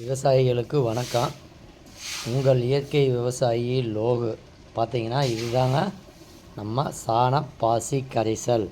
விவசாயிகளுக்கு வணக்கம். உங்கள் இயற்கை விவசாயி லோகு. பார்த்தீங்கன்னா இதுதாங்க நம்ம சாண பாசி கரைசல்.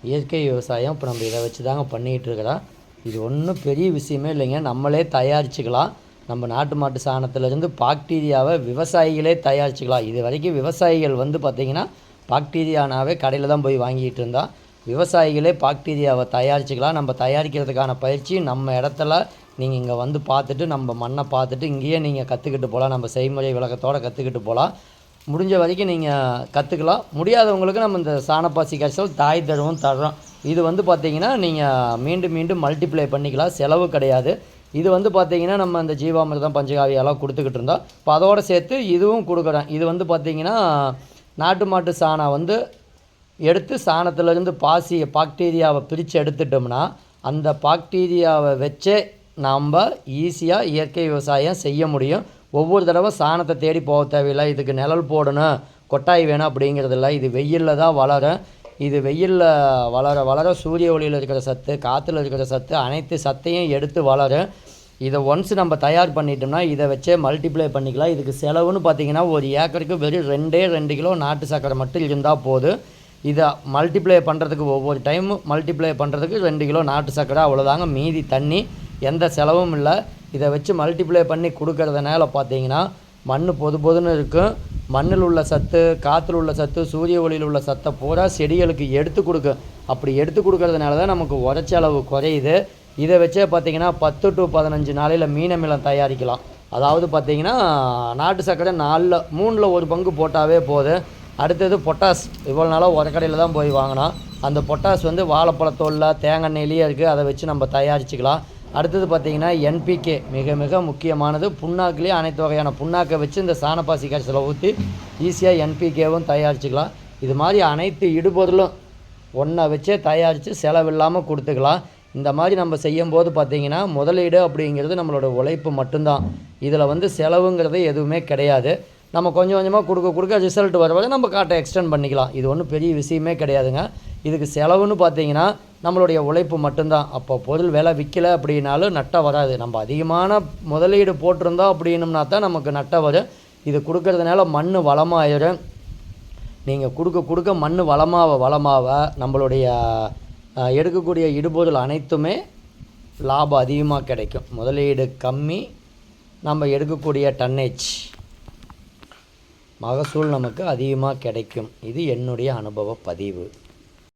இயற்கை விவசாயம் இப்போ நம்ம இதை வச்சு தாங்க பண்ணிகிட்ருக்கிறோம். இது ஒன்றும் பெரிய விஷயமே இல்லைங்க. நம்மளே தயாரிச்சுக்கலாம். நம்ம நாட்டு மாட்டு சாணத்துலேருந்து பாக்டீரியாவை விவசாயிகளே தயாரிச்சுக்கலாம். இது வரைக்கும் விவசாயிகள் பார்த்திங்கன்னா பாக்டீரியானாவே கடையில் தான் போய் வாங்கிட்டு இருந்தோம். விவசாயிகளே பாக்டீரியாவை தயாரிச்சுக்கலாம். நம்ம தயாரிக்கிறதுக்கான பயிற்சி நம்ம இடத்துல நீங்கள் இங்கே பார்த்துட்டு நம்ம மண்ணை பார்த்துட்டு இங்கேயே நீங்கள் கற்றுக்கிட்டு போகலாம். நம்ம செய்முறை விளக்கத்தோடு கற்றுக்கிட்டு போகலாம். முடிஞ்ச வரைக்கும் நீங்கள் கற்றுக்கலாம். முடியாதவங்களுக்கு நம்ம இந்த சாணப்பாசி கரைசல் தாய் தருவும் தர்றோம். இது பார்த்திங்கன்னா நீங்கள் மீண்டும் மீண்டும் மல்டிப்ளை பண்ணிக்கலாம். செலவு கிடையாது. இது பார்த்திங்கன்னா நம்ம இந்த ஜீவாமிர்தம் பஞ்சகாவியெல்லாம் கொடுத்துக்கிட்டு இருந்தோம். இப்போ அதோடு சேர்த்து இதுவும் கொடுக்குறேன். இது பார்த்திங்கன்னா நாட்டு மாட்டு சாணம் எடுத்து சாணத்துலேருந்து பாக்டீரியாவை பிரித்து எடுத்துட்டோம்னா அந்த பாக்டீரியாவை வச்சே நாம் ஈஸியாக இயற்கை விவசாயம் செய்ய முடியும். ஒவ்வொரு தடவை சாணத்தை தேடி போக தேவையில்லை. இதுக்கு நிழல் போடணும், கொட்டாய் வேணும் அப்படிங்கிறதில்ல. இது வெயிலில் தான் வளரும். இது வெயிலில் வளர சூரிய ஒளியில் இருக்கிற சத்து, காற்றுல இருக்கிற சத்து, அனைத்து சத்தையும் எடுத்து வளரும். இதை ஒன்ஸ் நம்ம தயார் பண்ணிட்டோம்னா இதை வச்சே மல்டிப்ளை பண்ணிக்கலாம். இதுக்கு செலவுன்னு பார்த்திங்கன்னா ஒரு ஏக்கருக்கு வெறும் 2 கிலோ நாட்டு சர்க்கரை மட்டும் இருந்தால் போதும். இதை மல்டிப்ளை பண்ணுறதுக்கு ஒவ்வொரு டைமும் மல்டிப்ளை பண்ணுறதுக்கு 2 கிலோ நாட்டு சர்க்கரை அவ்வளோதாங்க. மீதி தண்ணி, எந்த செலவும் இல்லை. இதை வச்சு மல்டிப்ளை பண்ணி கொடுக்கறதுனால பார்த்தீங்கன்னா மண் பொதுன்னு இருக்கும். மண்ணில் உள்ள சத்து, காற்றுல உள்ள சத்து, சூரிய ஒளியில் உள்ள சத்தை பூரா செடிகளுக்கு எடுத்து கொடுக்கும். அப்படி எடுத்து கொடுக்கறதுனால தான் நமக்கு உரச்செலவு குறையுது. இதை வச்சே பார்த்திங்கன்னா 10 to 15 நாளையில் மீனமிலம் தயாரிக்கலாம். அதாவது பார்த்திங்கன்னா நாட்டு சர்க்கரை 3ல் 1 பங்கு போட்டாவே போதும். அடுத்தது பொட்டாஸ். இவ்வளோ நாளாக உரக்கடையில் தான் போய் வாங்கினோம். அந்த பொட்டாஸ் வாழைப்பழத்தோலில் தேங்காய்லேயே இருக்குது. அதை வச்சு நம்ம தயாரிச்சுக்கலாம். அடுத்தது பார்த்திங்கன்னா என்பிகே மிக மிக முக்கியமானது. புண்ணாக்குலேயே அனைத்து வகையான புண்ணாக்கை வச்சு இந்த சாணப்பாசி கரைசலை ஊற்றி ஈஸியாக என்பிகேவும் தயாரிச்சுக்கலாம். இது மாதிரி அனைத்து இடுபொருளும் ஒன்றை வச்சே தயாரித்து செலவில்லாமல் கொடுத்துக்கலாம். இந்த மாதிரி நம்ம செய்யும்போது பார்த்திங்கன்னா முதலீடு அப்படிங்கிறது நம்மளோட உழைப்பு மட்டும்தான். இதில் செலவுங்கிறது எதுவுமே கிடையாது. நம்ம கொஞ்சம் கொஞ்சமாக கொடுக்க ரிசல்ட் வர நம்ம காட்டை எக்ஸ்டெண்ட் பண்ணிக்கலாம். இது ஒன்றும் பெரிய விஷயமே கிடையாதுங்க. இதுக்கு செலவுன்னு பார்த்திங்கன்னா நம்மளுடைய உழைப்பு மட்டும்தான். அப்போ பொருள் விலை விற்கலை அப்படின்னாலும் நட்டம் வராது. நம்ம அதிகமான முதலீடு போட்டிருந்தோம் அப்படின்னம்னா தான் நமக்கு நட்டம் வரும். இது கொடுக்கறதுனால மண் வளமாயிடும். நீங்கள் கொடுக்க மண் வளமாக நம்மளுடைய எடுக்கக்கூடிய இடுபொருள் அனைத்துமே லாபம் அதிகமாக கிடைக்கும். முதலீடு கம்மி, நம்ம எடுக்கக்கூடிய டன்னேஜ் மகசூல் நமக்கு அதிகமாக கிடைக்கும். இது என்னுடைய அனுபவ பதிவு.